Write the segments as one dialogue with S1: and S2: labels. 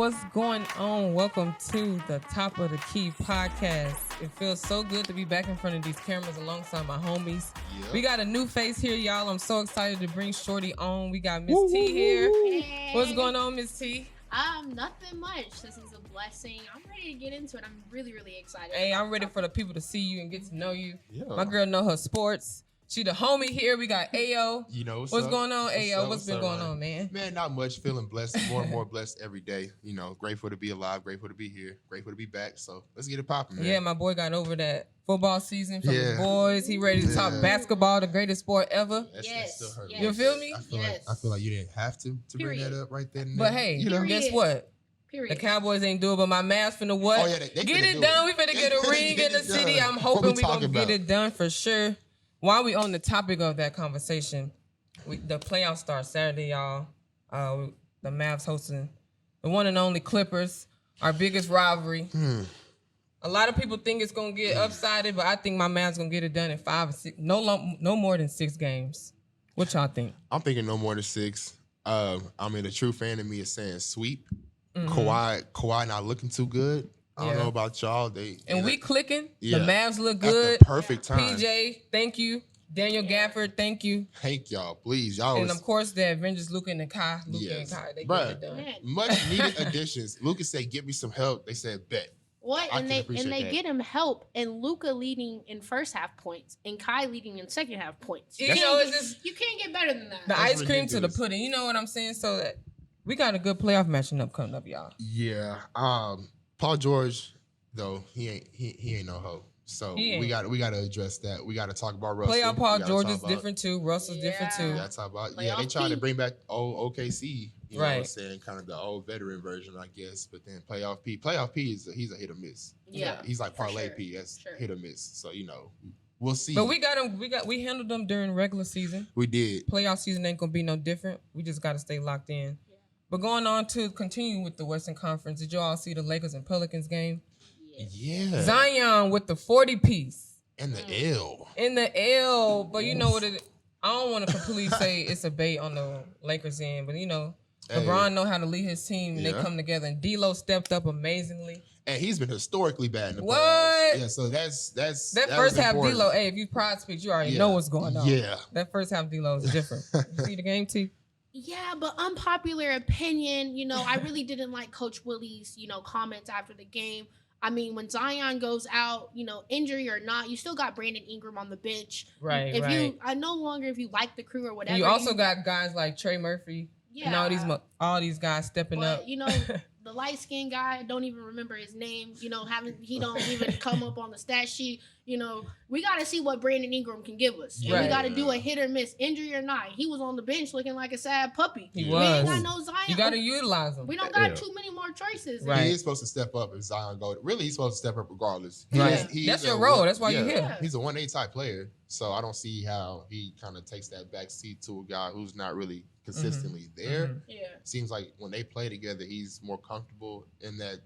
S1: what's going on? Welcome to the Top of the Key podcast. It feels so good to be back in front of these cameras alongside my homies. Yep. We got a new face here, y'all. I'm so excited to bring Shorty on. We got Miss T here.
S2: Hey.
S1: What's going on, Miss T?
S2: Nothing much. This is a blessing. I'm ready to get into it. I'm really, really excited.
S1: Hey, I'm ready for the people to see you and get to know you. Yeah. My girl know her sports. She the homie here. We got Ayo.
S3: You know
S1: what's going on, Ayo? What's been going on, man?
S3: Man, not much. Feeling blessed, more and more blessed every day. You know, grateful to be alive, grateful to be here, grateful to be back. So let's get it popping, man.
S1: Yeah, my boy got over that football season from the boys. He ready to talk basketball, the greatest sport ever.
S2: Yes.
S3: Still hurt.
S1: You feel me?
S3: I feel like you didn't have to bring that up right then.
S1: But hey, guess what?
S2: Period.
S1: The Cowboys ain't do it, but my Mavs finna what?
S3: Oh, yeah, they
S1: get it done. We finna get a ring in the city. I'm hoping we gonna get it done for sure. While we on the topic of that conversation, the playoffs start Saturday, y'all. The Mavs hosting the one and only Clippers, our biggest rivalry. A lot of people think it's gonna get upsided, but I think my Mavs gonna get it done in 5 or 6, no more than 6 games. What y'all think?
S3: I'm thinking no more than 6. I mean, the true fan of me is saying sweep.
S1: Mm-hmm.
S3: Kawhi not looking too good. I don't know about y'all.
S1: We clicking. Yeah. The Mavs look good.
S3: At the perfect time.
S1: PJ, thank you. Daniel Gafford, thank you.
S3: Thank y'all, please. Y'all
S1: and of course the Avengers, Luka and Kai. They get it done.
S3: Much needed additions. Luka said, "Give me some help." They said, "Bet."
S2: What? And they get him help, and Luka leading in first half points, and Kai leading in second half points.
S1: You know, it's just
S2: you can't get better than that.
S1: The ice cream to the pudding. You know what I'm saying? So that we got a good playoff matching up coming up, y'all.
S3: Yeah. Paul George, though, he ain't no hoe. So we got to address that. We got to talk about Russell.
S1: Playoff Paul George is different too. Russell's different too.
S3: That's about they trying to bring back old OKC. You know what I'm saying? Kind of the old veteran version, I guess. But then Playoff P he's a hit or miss.
S2: Yeah.
S3: He's like Parlay P. That's hit or miss. So we'll see.
S1: But we got him. We handled them during regular season.
S3: We did.
S1: Playoff season ain't gonna be no different. We just got to stay locked in. But going on to continue with the Western Conference, did you all see the Lakers and Pelicans game?
S3: Yeah.
S1: Zion with the 40-piece.
S3: In the L.
S1: In the L. But you know what it is? I don't want to completely say it's a bait on the Lakers end, but LeBron know how to lead his team and they come together. And D'Lo stepped up amazingly.
S3: And he's been historically bad in the playoffs. Yeah, so that's
S1: that first half D'Lo. Hey, if you pride speak, you already know what's going on.
S3: Yeah.
S1: That first half D'Lo is different. You see the game, T?
S2: Yeah, but unpopular opinion, I really didn't like Coach Willie's, comments after the game. I mean, when Zion goes out, injury or not, you still got Brandon Ingram on the bench.
S1: Right,
S2: I no longer, if you like the crew or whatever.
S1: You also got guys like Trey Murphy. Yeah. And all these guys stepping up.
S2: The light-skinned guy, I don't even remember his name. He don't even come up on the stat sheet. We got to see what Brandon Ingram can give us. And we got to do a hit or miss, injury or not. He was on the bench looking like a sad puppy.
S1: He
S2: was.
S1: We
S2: ain't got no Zion.
S1: You got to utilize him.
S2: We don't got too many more choices.
S3: Right. He is supposed to step up if Zion goes. Really, he's supposed to step up regardless.
S1: Right. That's your role. That's why you're here.
S3: He's a 1A type player. So I don't see how he kind of takes that back seat to a guy who's not really consistently there.
S2: Mm-hmm. Yeah.
S3: Seems like when they play together, he's more comfortable in that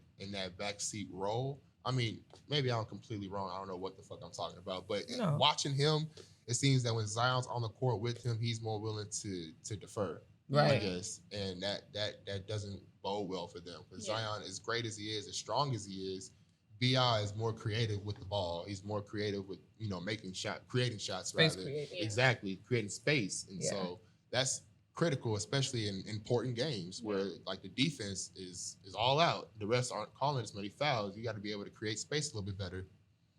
S3: backseat role. I mean, maybe I'm completely wrong. I don't know what the fuck I'm talking about. But watching him, it seems that when Zion's on the court with him, he's more willing to defer.
S1: Right.
S3: I guess. And that doesn't bode well for them. Because Zion, as great as he is, as strong as he is, B.I. is more creative with the ball. He's more creative with, creating shots
S1: space
S3: rather.
S1: Creating.
S3: Exactly. Creating space. And so that's critical, especially in important games where like the defense is all out. The refs aren't calling as many fouls. You got to be able to create space a little bit better.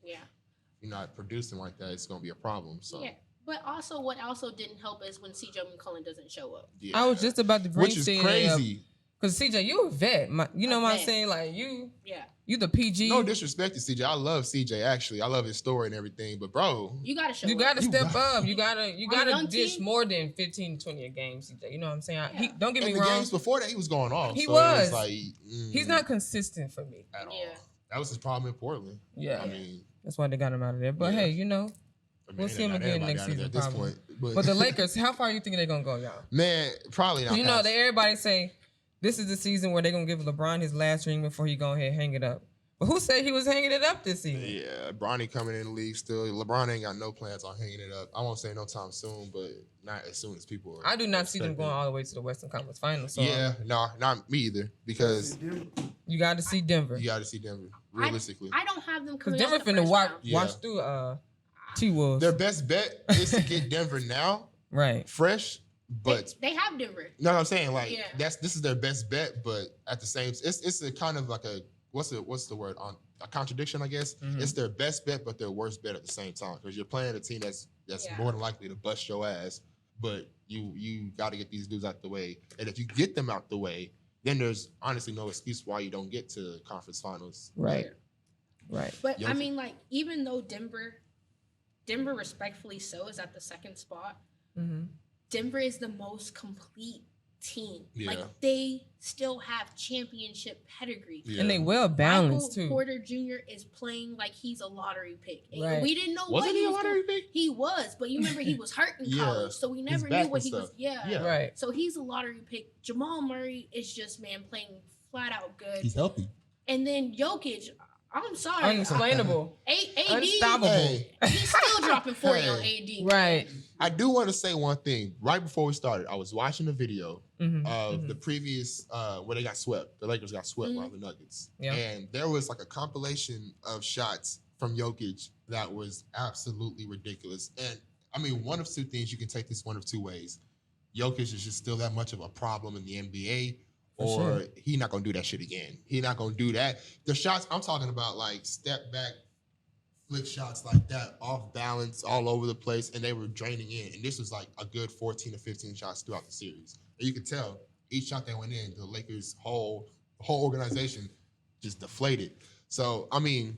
S2: Yeah.
S3: If you're not producing like that, it's going to be a problem. So.
S2: Yeah. But also, what also didn't help is when C.J. McCollum doesn't show up.
S3: Yeah.
S1: I was just about to bring
S3: which is crazy.
S1: Because CJ, you a vet. What I'm saying? Like you the PG.
S3: No disrespect to CJ. I love CJ actually. I love his story and everything. But bro,
S2: you gotta show.
S1: You gotta step up. You gotta dish more than 15 to 20 a game, CJ. You know what I'm saying?
S2: Yeah.
S1: Don't get me wrong.
S3: The games before that, he was going off.
S1: He
S3: so
S1: was.
S3: It was like,
S1: he's not consistent for me
S3: at all. That was his problem in Portland.
S1: Yeah.
S3: I mean,
S1: that's why they got him out of there. But hey, we'll see him again next season.
S3: At this point.
S1: But the Lakers, how far you think they're gonna go, y'all?
S3: Man, probably not.
S1: Everybody say this is the season where they're gonna give LeBron his last ring before he go ahead and hang it up. But who said he was hanging it up this season?
S3: Yeah, Bronny coming in the league still. LeBron ain't got no plans on hanging it up. I won't say no time soon, but not as soon as people are.
S1: I do not see them going all the way to the Western Conference Finals. So
S3: yeah, no, not me either. Because
S1: you got to see Denver.
S3: You got to see Denver, realistically.
S2: I don't have them
S1: because Denver finna watch through T-Wolves.
S3: Their best bet is to get Denver now,
S1: right?
S3: Fresh, but
S2: they have Denver.
S3: No, I'm saying like this is their best bet, but at the same, it's a kind of like a what's the word on a contradiction, I guess. Mm-hmm. It's their best bet, but their worst bet at the same time because you're playing a team that's more than likely to bust your ass, but you got to get these dudes out the way, and if you get them out the way, then there's honestly no excuse why you don't get to conference finals.
S1: Right. Right.
S2: But I mean, like, even though Denver respectfully so is at the second spot, Denver is the most complete team. Yeah. Like, they still have championship pedigree.
S1: Yeah. And they well balanced, too.
S2: Porter Jr. is playing like he's a lottery pick.
S3: Right.
S2: We didn't know what he was a lottery pick? He was, but you remember he was hurt in college, so we never knew what he was. Yeah. Right. So he's a lottery pick. Jamal Murray is just, playing flat out good.
S4: He's healthy.
S2: And then Jokic, I'm sorry.
S1: Unexplainable.
S2: AD,
S1: unstoppable.
S2: He's still dropping 40 on AD.
S1: Right.
S3: I do want to say one thing. Right before we started, I was watching a video of the previous where they got swept. The Lakers got swept by the Nuggets. Yeah. And there was like a compilation of shots from Jokic that was absolutely ridiculous. And I mean, one of two things, you can take this one of two ways. Jokic is just still that much of a problem in the NBA. Or he not gonna do that shit again. He not gonna do that. The shots I'm talking about, like step back, flick shots like that, off balance, all over the place, and they were draining in. And this was like a good 14 to 15 shots throughout the series. And you could tell each shot that went in, the Lakers' whole organization just deflated. So I mean,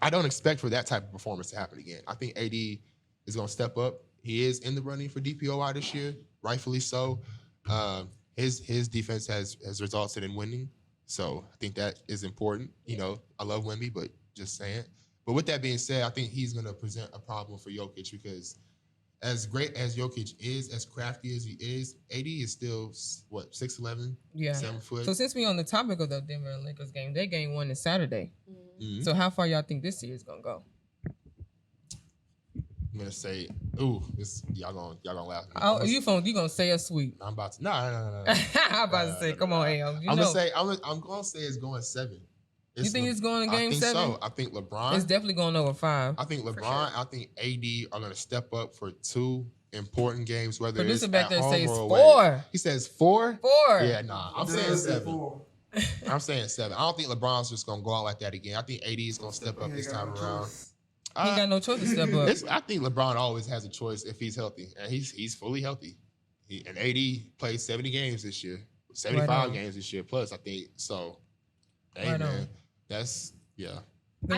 S3: I don't expect for that type of performance to happen again. I think AD is gonna step up. He is in the running for DPOI this year, rightfully so. His defense has resulted in winning, so I think that is important. You know, I love Wemby, but just saying. But with that being said, I think he's going to present a problem for Jokic because as great as Jokic is, as crafty as he is, AD is still, 6'11", 7 foot.
S1: So since we're on the topic of the Denver and Lakers game, their game won this Saturday. Mm-hmm. So how far y'all think this series going to go?
S3: I'm gonna say, y'all gonna laugh.
S1: Oh, you gonna say a sweep?
S3: I'm about to. No.
S1: I'm about to say, come on, Am.
S3: I'm gonna say it's going 7.
S1: You think it's going to game 7?
S3: So. I think LeBron.
S1: It's definitely going over 5.
S3: I think LeBron. Sure. I think AD are gonna step up for 2 important games. Whether
S1: Producer
S3: it's
S1: back
S3: at
S1: there
S3: home
S1: says
S3: or
S1: 4.
S3: away. He says 4.
S1: 4.
S3: Yeah, nah. I'm saying 7. I'm saying 7. I don't think LeBron's just gonna go out like that again. I think AD is gonna step up this time around.
S1: He ain't got no choice to step up.
S3: I think LeBron always has a choice if he's healthy, and he's fully healthy. And AD played 70 games this year, 75 games this year plus. I think so. Hey man, that's
S1: The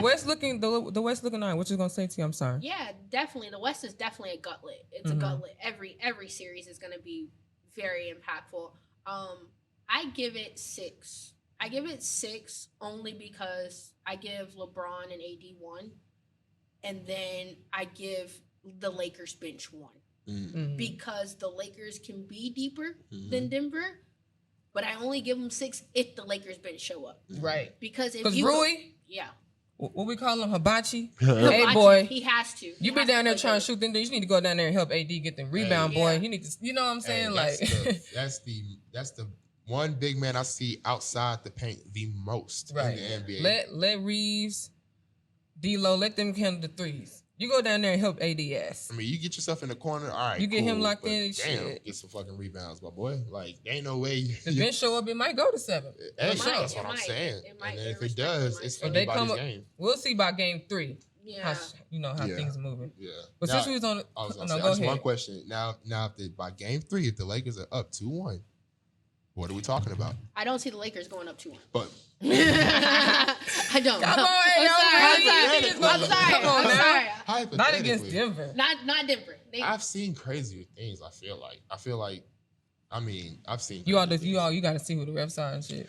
S1: West looking all right. What you gonna say to you? I'm sorry.
S2: Yeah, definitely. The West is definitely a gauntlet. It's a gauntlet. Every series is gonna be very impactful. I give it 6. I give it 6 only because I give LeBron and AD 1. And then I give the Lakers bench 1 because the Lakers can be deeper than Denver, but I only give them 6 if the Lakers bench show up.
S1: Right.
S2: Because
S1: Rui,
S2: yeah.
S1: What we call him, Hibachi?
S2: Hey
S1: boy,
S2: he has to.
S1: You be down there trying to shoot them. You need to go down there and help AD get the rebound, boy. He need to. You know what I'm saying?
S3: That's the one big man I see outside the paint the most in the NBA.
S1: Let Reeves, D-Lo, let them handle the threes. You go down there and help ADS.
S3: I mean, you get yourself in the corner, all right.
S1: You get him locked in.
S3: Get some fucking rebounds, my boy. Like, there ain't no way.
S1: The bench show up, it might go to 7.
S3: That's what I'm saying. And then if it does, it's anybody's game.
S1: We'll see by game 3. Yeah. How things are moving.
S3: Yeah.
S1: But since we was on,
S3: go ahead. One question. Now, by game 3, if the Lakers are up 2-1, what are we talking about?
S2: I don't see the Lakers going up 2-1.
S3: But
S2: I don't.
S1: Come on,
S2: I'm sorry.
S1: Not against Denver.
S2: Not Denver.
S3: I've seen crazier things. I feel like. I've seen.
S1: You got to see who the refs are and shit.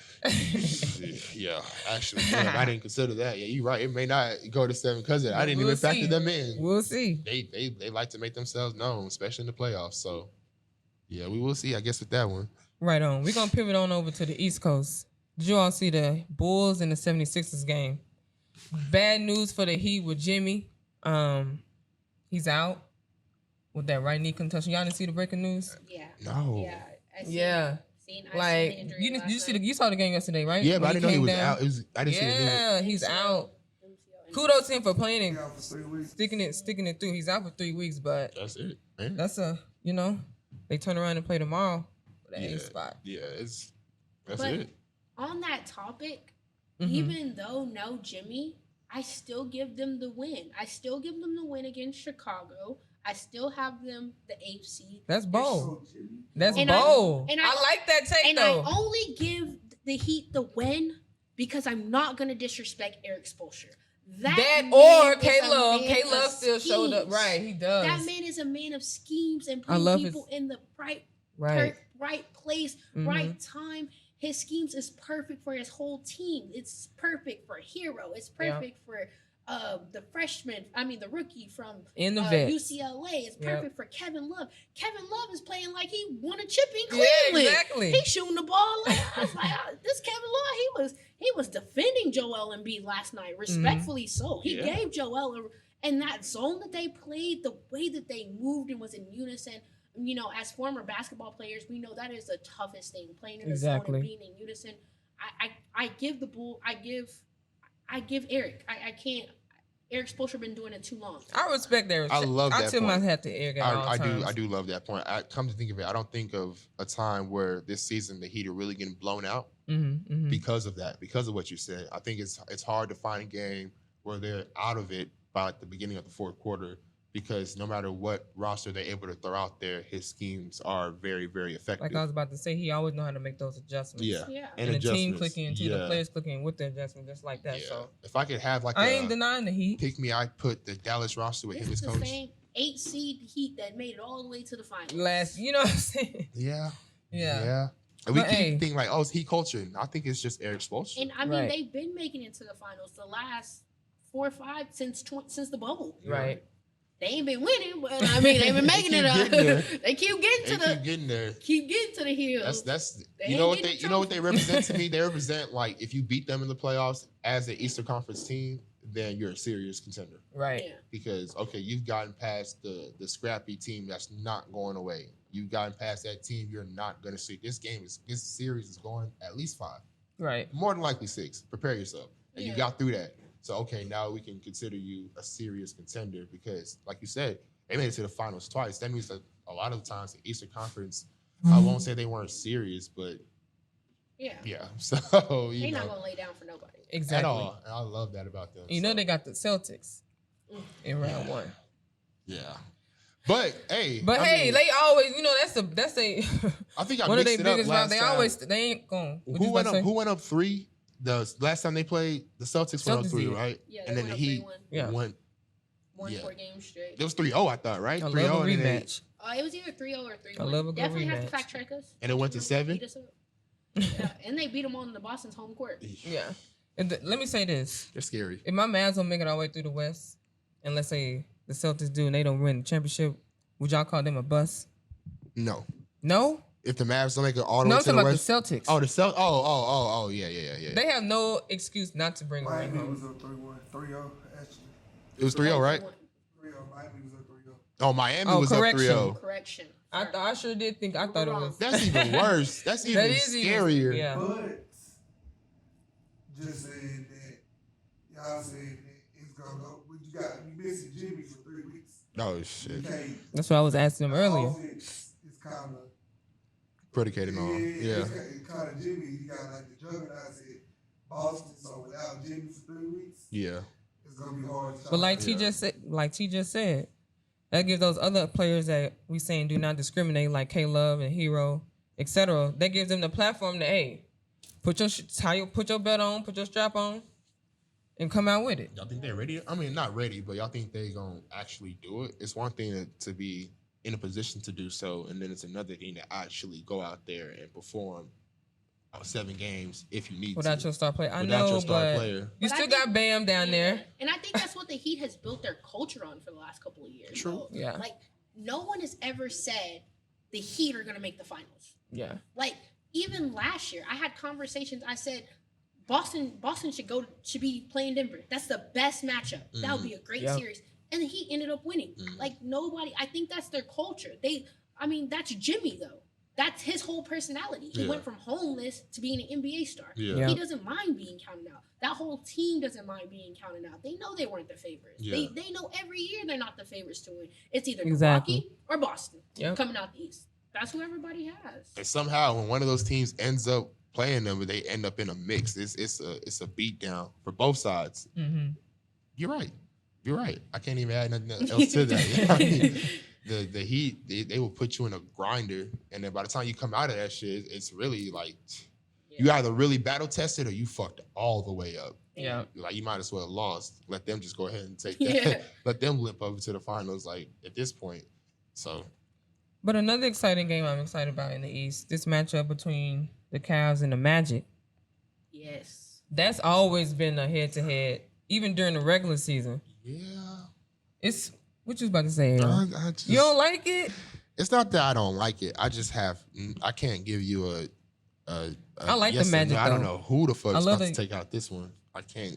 S3: Yeah, actually, I didn't consider that. Yeah, you're right. It may not go to 7 because I didn't even factor them in.
S1: We'll see.
S3: They like to make themselves known, especially in the playoffs. So, yeah, we will see. I guess with that one.
S1: Right on. We're gonna pivot on over to the East Coast. Did you all see the Bulls and the 76ers game? Bad news for the Heat with Jimmy. He's out with that right knee concussion. Y'all didn't see the breaking news?
S2: Yeah.
S3: No.
S2: Yeah. I seen
S1: Yeah.
S2: Like
S1: you saw the game yesterday, right?
S3: Yeah, but I didn't know he was
S1: down.
S3: out. I didn't see it.
S1: Yeah, he's out. Kudos to him for playing and sticking it through. He's out for 3 weeks, but
S3: That's it, man.
S1: that's they turn around and play tomorrow for the A spot.
S3: Yeah, that's
S2: But
S3: it.
S2: on that topic,
S1: Mm-hmm.
S2: even though no Jimmy, I still give them the win. I still give them the win against Chicago. I still have them the 8th seed.
S1: That's bold. That's
S2: And
S1: bold.
S2: I
S1: like that take
S2: And
S1: though.
S2: I only give the Heat the win because I'm not gonna disrespect Eric Spoelstra.
S1: That
S2: man
S1: or
S2: is a
S1: K-Love.
S2: man
S1: K-Love
S2: of
S1: still showed up.
S2: schemes.
S1: Right, he does.
S2: That man is a man of schemes and
S1: I
S2: putting
S1: love
S2: people in the right
S1: right.
S2: right place,
S1: Mhm.
S2: right time. His schemes is perfect for his whole team. It's perfect for Hero. It's perfect for the rookie from
S1: In the vet.
S2: UCLA. It's
S1: Yep.
S2: perfect for Kevin Love. Kevin Love is playing like he won a chip in
S1: Yeah,
S2: Cleveland.
S1: exactly.
S2: He's shooting the ball. Like, I was like, this Kevin Love, he was defending Joel Embiid last night, respectfully so. He
S3: Yeah.
S2: gave Joel and that zone that they played, the way that they moved and was in unison. You know, as former basketball players, we know that is the toughest thing, playing in the zone and being in unison. I give the bull. I give Eric. I can't. Eric Spoelstra been doing it too long.
S1: I respect Eric.
S3: I love that
S1: I tip
S3: point.
S1: my hat to Eric at all times.
S3: I do love that point. Come to think of it, I don't think of a time where this season the Heat are really getting blown out because of that, because of what you said. I think it's hard to find a game where they're out of it by like the beginning of the fourth quarter, because no matter what roster they're able to throw out there, his schemes are very, very effective.
S1: Like I was about to say, he always know how to make those adjustments.
S2: Yeah.
S1: And the team clicking too, the players clicking with the adjustment, just like that.
S3: Yeah.
S1: So
S3: if I could have like
S1: I ain't denying the Heat.
S3: pick me, I'd put the Dallas roster with
S2: This
S3: him
S2: is
S3: as
S2: the
S3: coach.
S2: same 8 seed Heat that made it all the way to the finals.
S1: You know what I'm saying?
S3: Yeah.
S1: Yeah.
S3: And we
S1: But,
S3: keep
S1: hey.
S3: thinking like, oh, it's Heat culture. And I think it's just Eric Spoelstra.
S2: And I mean,
S1: Right.
S2: they've been making it to the finals the last 4 or 5 since the bubble.
S1: Right.
S2: They ain't been winning, but I mean, they've been making it up. They keep getting
S3: They keep getting there.
S2: to the hills.
S3: That's
S2: They
S3: you know
S2: ain't
S3: what
S2: getting
S3: you know what they represent to me? They represent like if you beat them in the playoffs as an Eastern Conference team, then you're a serious contender.
S1: Right.
S2: Yeah.
S3: Because you've gotten past the scrappy team that's not going away. You've gotten past that team you're not gonna see. This series is going at least 5.
S1: Right.
S3: More than likely 6. Prepare yourself. And you
S2: Yeah.
S3: got through that. So now we can consider you a serious contender because, like you said, they made it to the finals twice. That means that a lot of times the Eastern Conference, I won't say they weren't serious, but
S2: Yeah.
S3: So
S2: They're not gonna lay down for nobody.
S1: Exactly.
S3: at all. And I love that about them.
S1: You know they got the Celtics in round 1.
S3: Yeah. But hey,
S1: But
S3: I mean,
S1: they always, that's a
S3: I think I
S1: one of their
S3: mixed it up
S1: biggest
S3: last
S1: rounds.
S3: time.
S1: They ain't going.
S3: Who went up 3? The last time they played, the Celtics went up
S1: Celtics
S3: 3,
S1: did.
S3: right?
S2: Yeah,
S3: And
S2: they
S3: then the
S2: went up
S3: Heat
S2: 3-1.
S1: Yeah.
S3: went.
S2: Won
S3: Yeah.
S2: 4 games straight.
S3: It was 3-0, I thought, right?
S1: I
S3: 3-0,
S1: love a
S3: and then
S1: rematch.
S2: It was either 3-0 or 3-1.
S1: I love a good
S2: Definitely have to
S1: rematch.
S2: fact check us.
S3: And it went to 7?
S2: Beat us up. Yeah, and they beat them on the Boston's home court.
S1: Yeah. And let me say this:
S3: They're scary.
S1: if my Mavs don't make it all the way through the West, and let's say the Celtics do and they don't win the championship, would y'all call them a bust?
S3: No.
S1: No.
S3: If the Mavs don't make it all the
S1: No,
S3: way
S1: I'm
S3: to the
S1: talking about
S3: West.
S1: the Celtics.
S3: Oh, the Celtics. Oh, yeah.
S1: They have no excuse not to bring a ring
S4: Miami was
S1: home.
S4: up 3-1, 3-0 actually.
S3: It was 3-0, right?
S4: 3-0. Miami was up 3-0.
S3: Oh, Miami
S1: Oh,
S3: was
S1: correction.
S3: up 3-0.
S2: Correction.
S1: I sure did think. I thought it was.
S3: That's even worse. That's even
S1: That is even-
S3: scarier.
S1: yeah.
S4: But just saying that y'all saying that it's gonna go. But you missing Jimmy for 3 weeks.
S3: Oh
S4: You
S3: shit.
S4: can't.
S1: That's what I was asking them earlier.
S4: Offense is kind of
S3: Predicated on. Yeah.
S4: It's kind of Jimmy. You got like the juggernauts at Boston. So without Jimmy for 3 weeks,
S3: Yeah.
S4: it's gonna be hard.
S1: But like
S3: Yeah.
S1: T just said, that gives those other players that we saying do not discriminate, like K-Love and Hero, etc. That gives them the platform to put your belt on, put your strap on, and come out with it.
S3: Y'all think they're ready? I mean, not ready, but y'all think they gonna actually do it? It's one thing to be in a position to do so, and then it's another thing to actually go out there and perform 7 games if you need
S1: Without
S3: to.
S1: your star player. I
S3: Without
S1: know,
S3: your star
S1: but
S3: player.
S1: you
S2: But I
S1: still
S2: think-
S1: got Bam down there.
S2: And I think that's what the Heat has built their culture on for the last couple of years.
S3: True.
S2: So,
S1: Yeah.
S2: Like, no one has ever said the Heat are going to make the finals.
S1: Yeah.
S2: Like, even last year, I had conversations. I said, Boston should be playing Denver. That's the best matchup. That would be a great series. And he ended up winning. Like nobody. I think that's their culture. That's Jimmy though. That's his whole personality. He went from homeless to being an NBA star. Yeah. He doesn't mind being counted out. That whole team doesn't mind being counted out. They know they weren't the favorites. Yeah. They know every year they're not the favorites to win. It's either Milwaukee or Boston coming out the East. That's who everybody has.
S3: And somehow when one of those teams ends up playing them, they end up in a mix. It's a beatdown for both sides. Mm-hmm. You're right. I can't even add nothing else to that. I mean, the Heat, they will put you in a grinder, and then by the time you come out of that shit, it's really like you either really battle tested or you fucked all the way up. Yeah, like you might as well have lost. Let them just go ahead and take that. Let them limp over to the finals. Like at this point, so.
S1: But another exciting game I'm excited about in the East, this matchup between the Cavs and the Magic.
S2: Yes,
S1: that's always been a head-to-head, even during the regular season.
S3: Yeah,
S1: it's. What you was about to say? You don't like it?
S3: It's not that I don't like it. I just I can't give you
S1: I like the Magic.
S3: I don't know who the fuck is about to take out this one. I can't.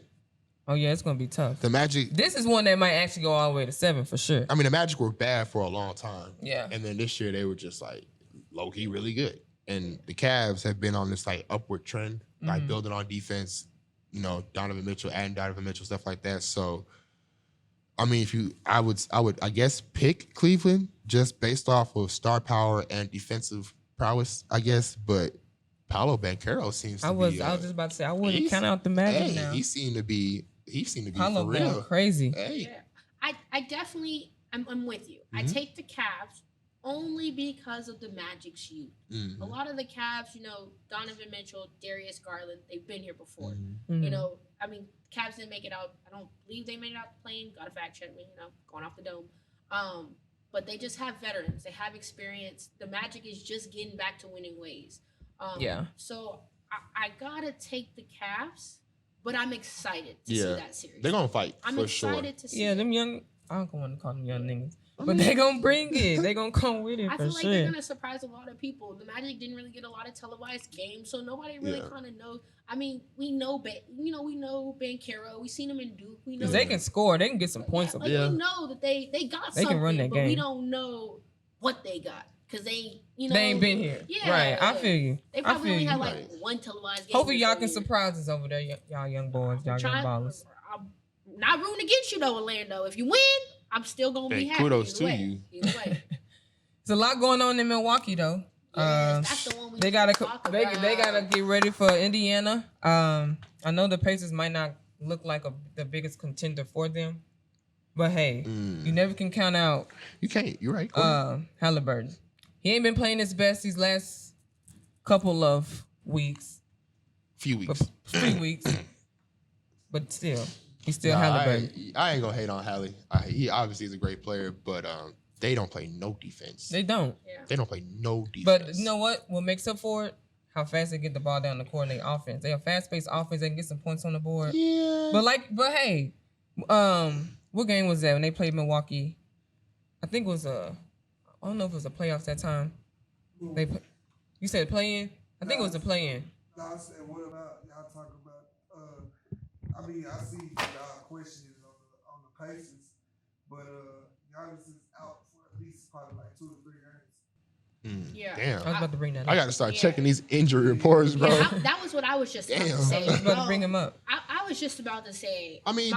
S1: Oh yeah, it's gonna be tough.
S3: The Magic.
S1: This is one that might actually go all the way to 7 for sure.
S3: I mean, the Magic were bad for a long time.
S1: Yeah.
S3: And then this year they were just like low key really good. And the Cavs have been on this like upward trend, like building on defense. You know, Donovan Mitchell, stuff like that. So. I mean, I would guess pick Cleveland just based off of star power and defensive prowess, I guess. But Paolo Banchero seems to be. I
S1: was just about to say I wouldn't count out the Magic now.
S3: He seemed to be
S1: Paolo
S3: for real
S1: crazy.
S2: Hey. Yeah. I definitely I'm with you. I take the Cavs only because of the Magic shoot. A lot of the Cavs, Donovan Mitchell, Darius Garland, they've been here before. I mean, Cavs didn't make it out. I don't believe they made it out the plane. Got to fact check me, going off the dome. But they just have veterans. They have experience. The Magic is just getting back to winning ways. So I got to take the Cavs, but I'm excited to see that series.
S3: They're going to fight,
S2: I'm excited to see it.
S1: Them young, I don't want to call them young niggas. But they're going to bring it. They're going to come with it
S2: I
S1: for
S2: feel like
S1: sure.
S2: they're going to surprise a lot of people. The Magic didn't really get a lot of televised games, so nobody really kind of knows. I mean, we know Banchero. We've seen him in Duke. We know
S1: because they can score. They can get some points up there.
S2: We know that they got
S1: they
S2: something,
S1: can run that
S2: but
S1: game.
S2: we don't know what they got because they
S1: ain't been here.
S2: Yeah,
S1: right. I feel you.
S2: They probably only had like one televised game.
S1: Hopefully y'all can surprise us over there, y'all young boys, y'all young ballers.
S2: I'm not rooting against you though, Orlando. If you win, I'm still gonna be happy.
S3: Kudos to you.
S2: Either way.
S1: There's a lot going on in Milwaukee though.
S2: Yes, that's the one we
S1: they gotta get ready for Indiana. I know the Pacers might not look like the biggest contender for them, but hey, you never can count out.
S3: You can't. You're right.
S1: Halliburton. He ain't been playing his best these last couple of weeks.
S3: Few weeks.
S1: 3 weeks. But still, he's still Halliburton.
S3: I ain't gonna hate on Hallie. He obviously is a great player, but they don't play no defense.
S1: They don't.
S2: Yeah.
S3: They don't play no defense.
S1: But you know what? What makes up for it? How fast they get the ball down the court in their offense. They have fast-paced offense. They can get some points on the board.
S3: Yeah.
S1: But hey, what game was that when they played Milwaukee? I think it was I don't know if it was a playoffs that time. You said play-in? I think it was a play-in.
S4: No, I said, what about y'all talk about? I mean, I see y'all questioning on the Pacers, but Giannis is out for at least probably like 2 to 3 games.
S2: Yeah.
S3: Damn.
S1: I was about to bring that up.
S3: I got to start checking these injury reports, bro.
S2: Yeah, that was what I was just about to say.
S1: I was about to bring him up.
S2: I was just about to say.
S3: I mean,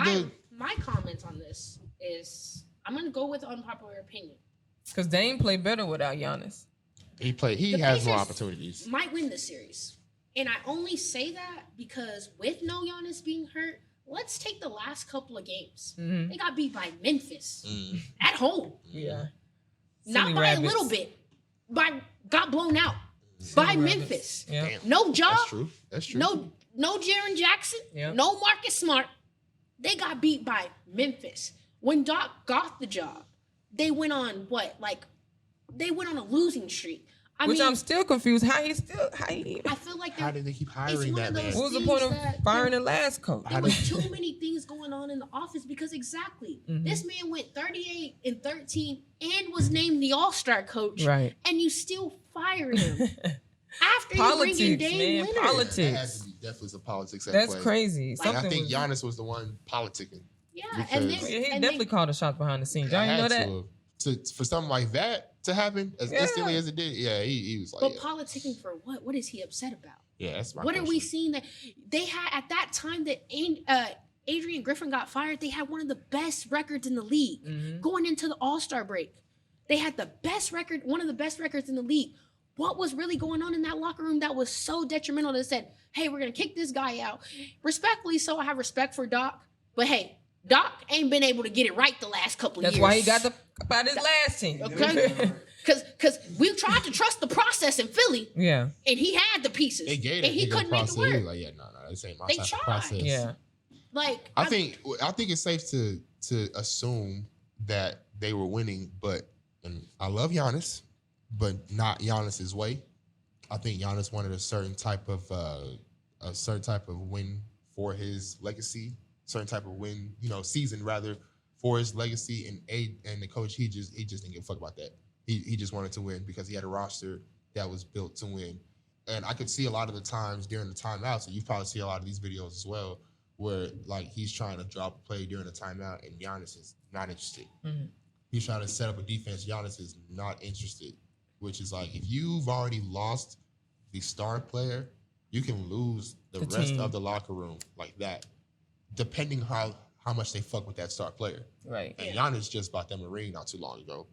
S2: my comments on this is I'm going to go with unpopular opinion.
S1: Because Dame played better without Giannis.
S3: He
S2: The
S3: has more
S2: Pacers
S3: opportunities.
S2: Might win this series. And I only say that because with no Giannis being hurt, let's take the last couple of games.
S1: Mm-hmm.
S2: They got beat by Memphis at home.
S1: Yeah.
S2: Not
S1: Silly
S2: by
S1: rabbits.
S2: a little bit. Got blown out by Memphis.
S1: Yeah.
S2: No job.
S3: That's true.
S2: No Jaren Jackson.
S1: Yep.
S2: No Marcus Smart. They got beat by Memphis. When Doc got the job, they went on they went on a losing streak.
S1: I'm still confused.
S2: I feel like
S3: how did they keep hiring that man?
S1: What was the point of firing the last coach?
S2: There was too many things going on in the office because this man went 38-13 and was named the All-Star coach.
S1: Right.
S2: And you still fired him. After
S1: Politics,
S2: you bring in Dame
S1: man.
S2: Leonard.
S1: Politics.
S3: definitely some politics at
S1: That's
S3: play.
S1: crazy.
S3: And I think Giannis was the one politicking.
S2: Yeah,
S3: and
S1: he definitely called a shot behind the scenes. Y'all know that?
S3: For something like that to happen as instantly as it did, he was like.
S2: But politicking for what? What is he upset about?
S3: Yeah, that's my
S2: What
S3: question.
S2: are we seeing that they had at that time that Adrian Griffin got fired? They had one of the best records in the league going into the All-Star break. They had the best record, one of the best records in the league. What was really going on in that locker room that was so detrimental that said, hey, we're going to kick this guy out? Respectfully so, I have respect for Doc. But hey, Doc ain't been able to get it right the last couple of years.
S1: That's why he got about his last team.
S2: Okay? Because we tried to trust the process in Philly.
S1: Yeah.
S2: And he had the pieces.
S3: They gave
S2: and he couldn't make it work.
S3: Like, yeah, no, this ain't my
S2: They
S3: type
S2: tried.
S3: of process.
S1: Yeah.
S2: Like
S3: I think it's safe to assume that they were winning, and I love Giannis, but not Giannis's way. I think Giannis wanted a certain type of win for his legacy, certain type of win, season rather for his legacy. And the coach, he just didn't give a fuck about that. He just wanted to win because he had a roster that was built to win. And I could see a lot of the times during the timeouts, and you probably see a lot of these videos as well, where like he's trying to drop a play during the timeout and Giannis is not interested. Mm-hmm. He's trying to set up a defense. Giannis is not interested, which is like, if you've already lost the star player, you can lose the rest of the locker room like that, depending how much they fuck with that star player.
S1: Right.
S3: And Giannis just bought them a ring not too long ago,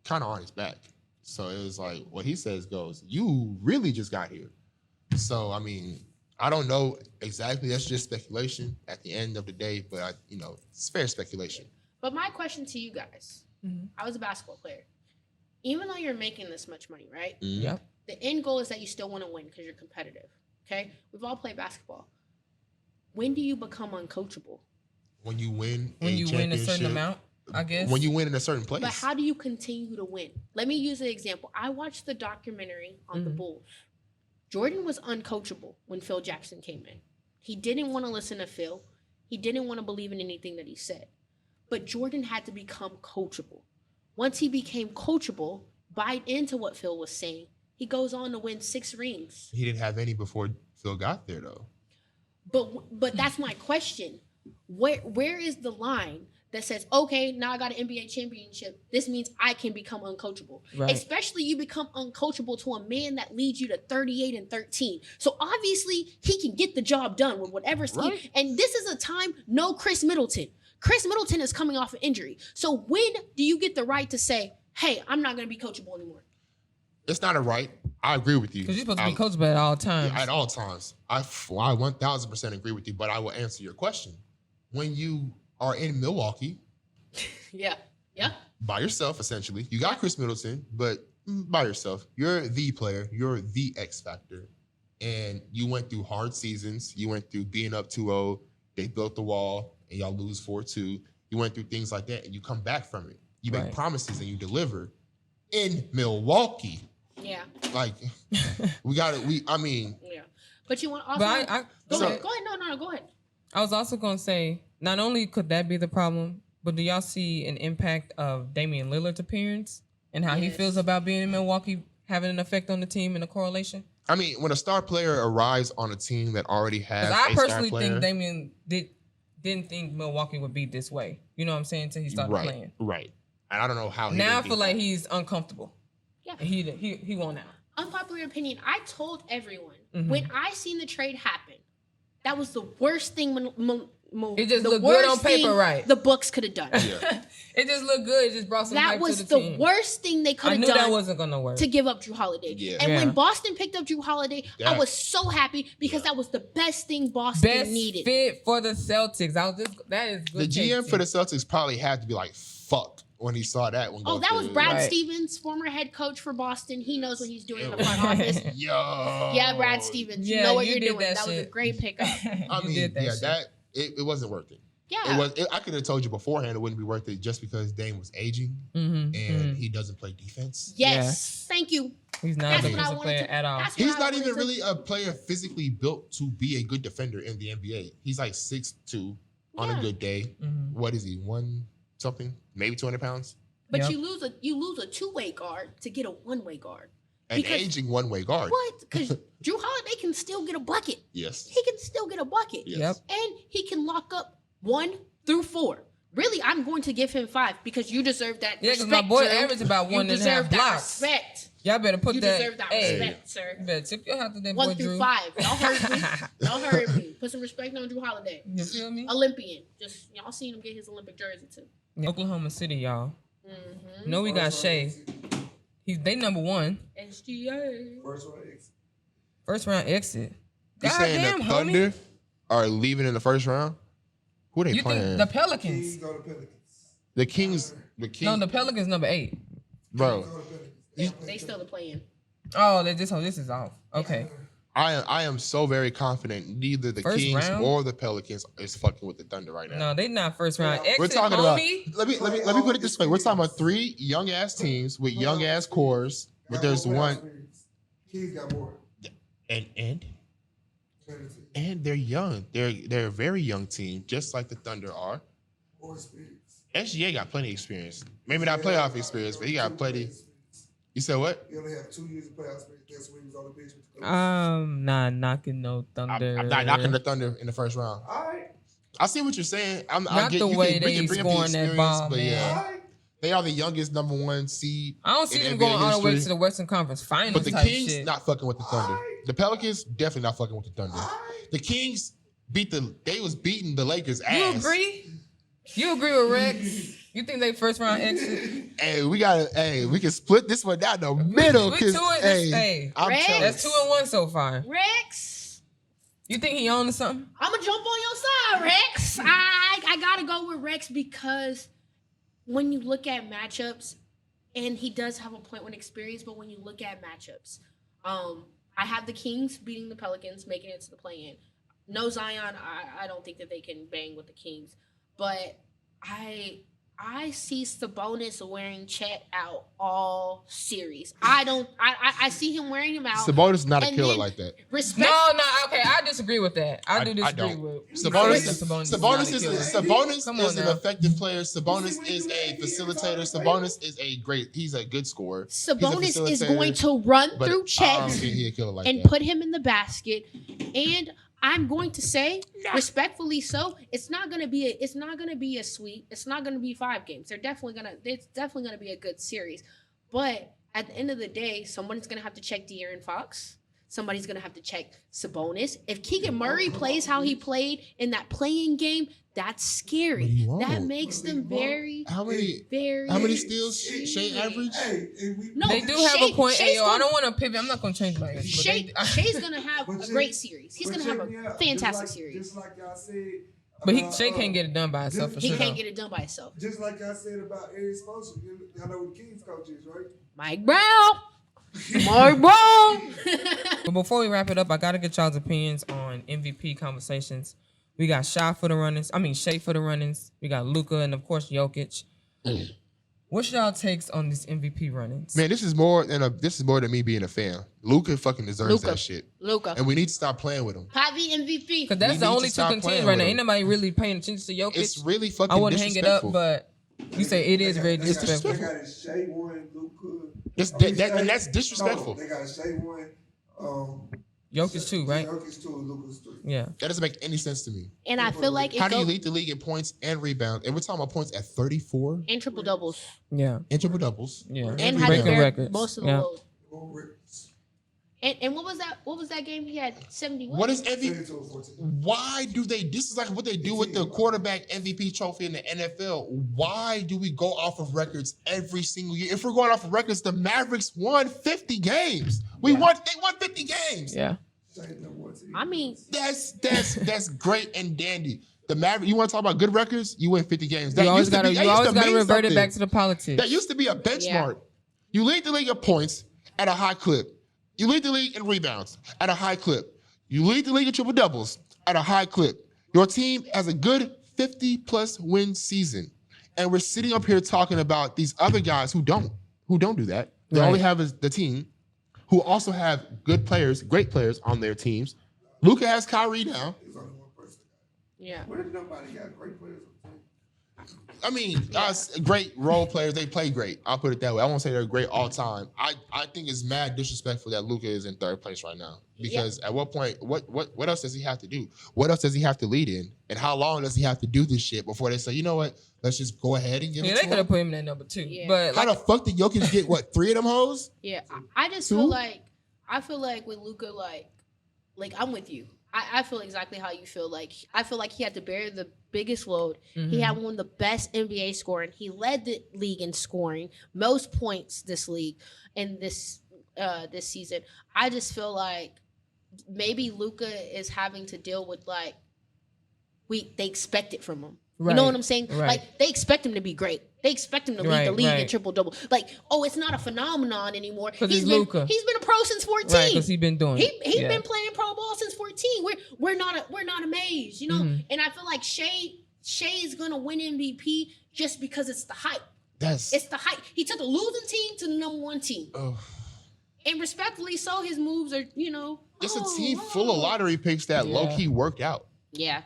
S3: kind of on his back. So it was like, what he says goes, you really just got here. So, I mean, I don't know exactly. That's just speculation at the end of the day, but it's fair speculation.
S2: But my question to you guys, I was a basketball player. Even though you're making this much money, right?
S1: Yep.
S2: The end goal is that you still want to win because you're competitive. Okay? We've all played basketball. When do you become uncoachable?
S3: When you win
S1: a certain amount, I guess.
S3: When you win in a certain place.
S2: But how do you continue to win? Let me use an example. I watched the documentary on the Bulls. Jordan was uncoachable when Phil Jackson came in. He didn't want to listen to Phil. He didn't want to believe in anything that he said. But Jordan had to become coachable. Once he became coachable, bite into what Phil was saying, he goes on to win 6 rings.
S3: He didn't have any before Phil got there, though.
S2: But that's my question. Where is the line that says, okay, now I got an NBA championship. This means I can become uncoachable. Right. Especially you become uncoachable to a man that leads you to 38-13. So obviously he can get the job done with whatever scheme. Right. And this is a time, no Chris Middleton. Chris Middleton is coming off an injury. So when do you get the right to say, hey, I'm not going to be coachable anymore?
S3: It's not a right. I agree with you.
S1: Because you're supposed to be coachable at all times.
S3: Yeah, at all times. I 1,000% agree with you, but I will answer your question. When you are in Milwaukee.
S2: Yeah.
S3: By yourself, essentially. You got Chris Middleton, but by yourself. You're the player. You're the X factor. And you went through hard seasons. You went through being up 2-0. They built the wall, and y'all lose 4-2. You went through things like that, and you come back from it. You make promises, and you deliver. In Milwaukee.
S2: Yeah.
S3: Like,
S2: Yeah. But you want also... Go ahead. No, go ahead.
S1: I was also going to say, not only could that be the problem, but do y'all see an impact of Damian Lillard's appearance and how he feels about being in Milwaukee having an effect on the team and a correlation?
S3: I mean, when a star player arrives on a team that already has
S1: I personally think Damian didn't think Milwaukee would be this way. You know what I'm saying? Until he started playing.
S3: Right. And I don't know how.
S1: Now I feel like he's uncomfortable.
S2: Yeah.
S1: And he won't out.
S2: Unpopular opinion. I told everyone when I seen the trade happen, that was the worst thing.
S1: It just looked good on paper, right?
S2: The Bucks could have done.
S3: Yeah.
S1: It just looked good. It just brought some hype to the team.
S2: That was the worst thing they could have done.
S1: That wasn't gonna work.
S2: To give up Jrue Holiday. Yeah. And when Boston picked up Jrue Holiday, I was so happy because that was the best thing Boston needed.
S1: Fit for the Celtics. That is good.
S3: The GM for the Celtics probably had to be like, fuck, when he saw that one.
S2: That was Brad Stevens, former head coach for Boston. He knows what he's doing in the front office.
S3: Yeah,
S2: Brad Stevens. You know what you're doing. That was a great pickup.
S3: I mean, it wasn't worth it.
S2: Yeah.
S3: I could have told you beforehand it wouldn't be worth it just because Dame was aging and he doesn't play defense.
S2: Yes. Thank you.
S1: He's not a defensive player at all.
S3: He's not even really a player physically built to be a good defender in the NBA. He's like 6'2" on a good day. What is he? 1 something? Maybe 200 pounds?
S2: But you lose a two-way guard to get a one-way guard.
S3: An aging one-way guard.
S2: What? because Drew Holiday can still get a bucket.
S3: Yes.
S2: He can still get a bucket.
S3: Yes.
S1: Yep.
S2: And he can lock up 1 through 4. Really, I'm going to give him 5 because you deserve that
S1: Yeah,
S2: respect.
S1: because my boy
S2: Drew.
S1: averaged about
S2: You
S1: 1.5
S2: deserve that
S1: blocks.
S2: respect.
S1: Y'all better put
S2: You
S1: that.
S2: deserve that
S1: Hey,
S2: respect, sir.
S1: you better tip your hat to that
S2: 1
S1: boy,
S2: through
S1: Drew.
S2: 5. Y'all heard me. Y'all heard me. Put some respect on Drew Holiday.
S1: You feel me?
S2: Olympian. Just y'all seen him get his Olympic jersey too.
S1: Oklahoma City, y'all.
S2: Mm-hmm.
S1: No, we got Shea. They number 1.
S2: SGA.
S1: First round exit.
S3: You saying
S1: Goddamn,
S3: the
S1: homie.
S3: Thunder are leaving in the first round? Who they
S1: You
S3: playing?
S1: think the Pelicans?
S4: Kings go to Pelicans.
S3: The Kings.
S1: No, the Pelicans number 8.
S3: Bro.
S4: Go to Pelicans.
S2: They still playing.
S1: Oh, this is off. Okay.
S3: I am so very confident neither the
S1: First
S3: Kings
S1: round?
S3: or the Pelicans is fucking with the Thunder right now.
S1: No, they not first round exit,
S3: We're talking
S1: homie.
S3: about let me put it this way. We're talking about 3 young ass teams with young ass cores, but
S4: Got
S3: there's
S4: more playoff
S3: one
S4: experience. Kings got more.
S3: and
S4: Better team.
S3: and they're young. They're a very young team, just like the Thunder are.
S4: More experience.
S3: SGA got plenty of experience. Maybe not playoff experience, but he got plenty. You said what?
S4: He only have 2 years of playoff experience. That's when he was on the bench with the Clippers.
S1: Not knocking no Thunder.
S3: I'm not knocking the Thunder in the first round.
S4: All right.
S3: I see what you're saying.
S1: Not the way they scoring that ball, man.
S4: All right.
S3: They are the youngest number 1 seed.
S1: I don't see
S3: in
S1: them
S3: NBA
S1: going all the way
S3: history.
S1: to the Western Conference Finals.
S3: But the
S1: type
S3: Kings
S1: shit.
S3: not fucking with the Thunder. The Pelicans definitely not fucking with the Thunder. The Kings they was beating the Lakers ass.
S1: You agree? You agree with Rex? You think they first round exit?
S3: Hey, we can split this one down the middle.
S1: We
S3: 'Cause,
S1: two it.
S3: hey,
S1: Hey,
S3: I'm
S2: Rex?
S3: telling
S1: that's 2-1 so far.
S2: Rex.
S1: You think he owns something?
S2: I'm gonna jump on your side, Rex. I gotta go with Rex because when you look at matchups, and he does have a point with experience, but when you look at matchups, I have the Kings beating the Pelicans, making it to the play-in. No Zion, I don't think that they can bang with the Kings, but I see Sabonis wearing Chet out all series. I see him wearing him out.
S3: Sabonis is not a
S2: And
S3: killer
S2: then
S3: like that.
S2: Respect.
S1: No, okay, I disagree with that. I do disagree
S3: don't.
S1: with
S3: Sabonis
S1: Sabonis
S3: is
S1: on
S3: an
S1: now.
S3: effective player. Sabonis is a facilitator. Sabonis is he's a good scorer.
S2: Sabonis is
S3: facilitator,
S2: going to run
S3: but
S2: through
S3: I
S2: Chet
S3: don't think he a killer like
S2: and
S3: that.
S2: put him in the basket. And I'm going to say, respectfully so, it's not gonna be a sweep. It's not gonna be 5 games. It's definitely gonna be a good series. But at the end of the day, somebody's gonna have to check De'Aaron Fox. Somebody's gonna have to check Sabonis. If Keegan Murray plays how he played in that playing game, that's scary.
S3: But he won't.
S2: That makes them very,
S3: How many steals Shea average?
S4: Hey, and we,
S2: No,
S1: They do have a point.
S2: Shay's
S1: Hey, yo, I
S2: gonna-
S1: don't want to pivot. I'm not going to change my answer. but
S2: Shay's gonna have
S4: But
S2: a
S4: check-
S2: great series. He's
S4: but
S2: gonna have
S4: check me
S2: a
S4: out.
S2: fantastic series.
S4: Just like y'all said.
S1: But
S4: about,
S1: Shea can't get it done by himself for
S2: He
S1: sure.
S2: can't
S1: though.
S2: get it done by himself.
S4: Just like I said about Eric Spoelstra. Y'all know who the Kings coach is, right?
S2: Mike Brown. Mike Brown.
S1: But before we wrap it up, I gotta get y'all's opinions on MVP conversations. We got Shea for the runnings. We got Luka and of course Jokic. What's y'all takes on this MVP runnings?
S3: Man, this is more than me being a fan. Luka fucking deserves that shit,
S2: Luka.
S3: and we need to stop playing with him.
S2: Javi MVP.
S1: Because that's
S3: We
S1: the
S3: need
S1: only
S3: to
S1: two
S3: stop
S1: contenders
S3: playing
S1: right
S3: with
S1: now.
S3: him.
S1: Ain't nobody really paying attention to Jokic.
S3: It's really fucking
S1: I wouldn't hang it up,
S3: disrespectful.
S1: but you say it is very
S4: They
S1: disrespectful.
S4: got a Shea one, Luka.
S3: And that's disrespectful.
S4: No, they got a Shea one.
S1: Jokic too, right?
S4: Jokic 2 and Luka's 3.
S1: Yeah.
S3: That doesn't make any sense to me.
S2: And I feel like
S3: How
S2: it
S3: do you
S2: goes
S3: lead the league in points and rebounds? And we're talking about points at 34
S2: in triple doubles.
S1: Yeah.
S3: and triple doubles.
S1: Yeah.
S2: And
S3: And
S2: had
S1: breaking
S2: to bear
S1: records.
S2: most of the
S1: Yeah.
S2: load. And what was that? What was that game? He had 70.
S3: What is MVP?
S4: 32 and 14.
S3: Why do they? This is like what they do with the quarterback MVP trophy in the NFL. Why do we go off of records every single year? If we're going off of records, the Mavericks won 50 games. They won 50 games.
S1: Yeah.
S4: Shea number 1 team.
S2: I mean,
S3: That's great and dandy. The Mavericks. You want to talk about good records? You win 50 games.
S1: You always
S3: used to
S1: gotta
S3: be- that used to
S1: revert
S3: mean
S1: it
S3: something.
S1: back to the politics.
S3: That used to be a benchmark. You lead the league in points at a high clip. You lead the league in rebounds at a high clip. You lead the league in triple doubles at a high clip. Your team has a good 50+ win season. And we're sitting up here talking about these other guys who don't do that. They
S1: Right.
S3: only have is the team who also have good players, great players on their teams. Luka has Kyrie now.
S4: There's only one person.
S2: yeah.
S4: What if nobody got great players on the team?
S3: I mean, great role players. They play great. I'll put it that way. I won't say they're great all time. I think it's mad disrespectful that Luka is in third place right now. Because at what point, what else does he have to do? What else does he have to lead in? And how long does he have to do this shit before they say, you know what? Let's just go ahead and give it to him.
S1: Yeah, they could have put him in at number 2.
S2: Yeah.
S1: But
S3: how the fuck did Jokic get, 3 of them hoes?
S2: Yeah, I just feel like with Luka, like I'm with you. I feel exactly how you feel. Like I feel like he had to bear the biggest load. Mm-hmm. He had one of the best NBA scoring. He led the league in scoring, most points this season. I just feel like maybe Luka is having to deal with they expect it from him. Right. You know what I'm saying?
S1: Right.
S2: Like they expect him to be great. They expect him to lead the league in triple-double. Like, it's not a phenomenon anymore. He's been a pro since 14.
S1: Right, because he's been doing it.
S2: He's been playing pro ball since 14. We're not amazed, you know? Mm-hmm. And I feel like Shea is gonna win MVP just because it's the hype. It's the hype. He took a losing team to the number 1 team. Oh. And respectfully so, his moves are,
S3: It's a team full of lottery picks that low-key worked out.
S2: Yeah.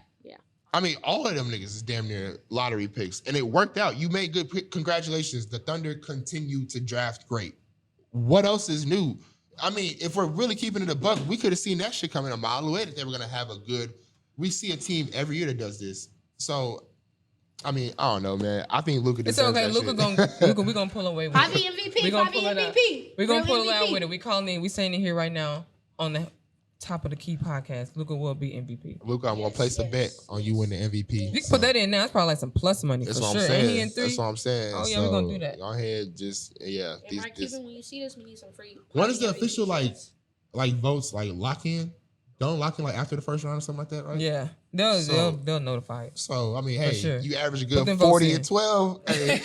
S3: I mean, all of them niggas is damn near lottery picks. And it worked out. You made good pick. Congratulations. The Thunder continue to draft great. What else is new? I mean, if we're really keeping it a buck, we could have seen that shit coming a mile away that they were going to have a good... We see a team every year that does this. So, I mean, I don't know, man. I think Luka deserves that shit.
S1: We're going to pull away with it.
S2: MVP. We're going
S1: to pull it out with it. We saying it here right now on the top of the Key podcast. Luka will be MVP.
S3: Luka, I'm gonna place a bet on you winning MVP.
S1: You can put that in now. It's probably like some plus money for sure.
S3: Saying.
S1: Ain't he in 3?
S3: That's what I'm saying.
S1: Oh yeah, we're gonna do that.
S3: Go ahead, just
S2: And Mark Cuban, when you see this, we need some free.
S3: When is the official votes lock in? Don't lock in after the first round or something like that, right?
S1: Yeah, they'll notify it.
S3: So I mean, hey,
S1: sure.
S3: You average a good 40 and 12. Hey.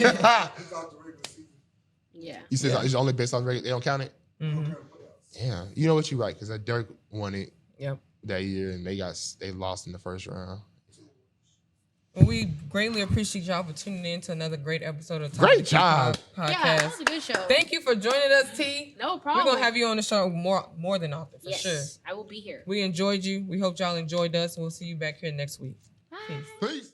S2: Yeah.
S3: You said it's only based on regular. They don't count it.
S1: Mm-hmm.
S3: Yeah, you know what, you're right, because Dirk won it.
S1: Yep.
S3: That year, and they lost in the first round.
S1: Well, we greatly appreciate y'all for tuning in to another great episode of
S3: Great job
S1: podcast.
S2: Yeah, that was a good show.
S1: Thank you for joining us, T.
S2: No problem.
S1: We're gonna have you on the show more than often for sure.
S2: Yes, I will be here.
S1: We enjoyed you. We hope y'all enjoyed us, and we'll see you back here next week.
S2: Bye.
S3: Peace.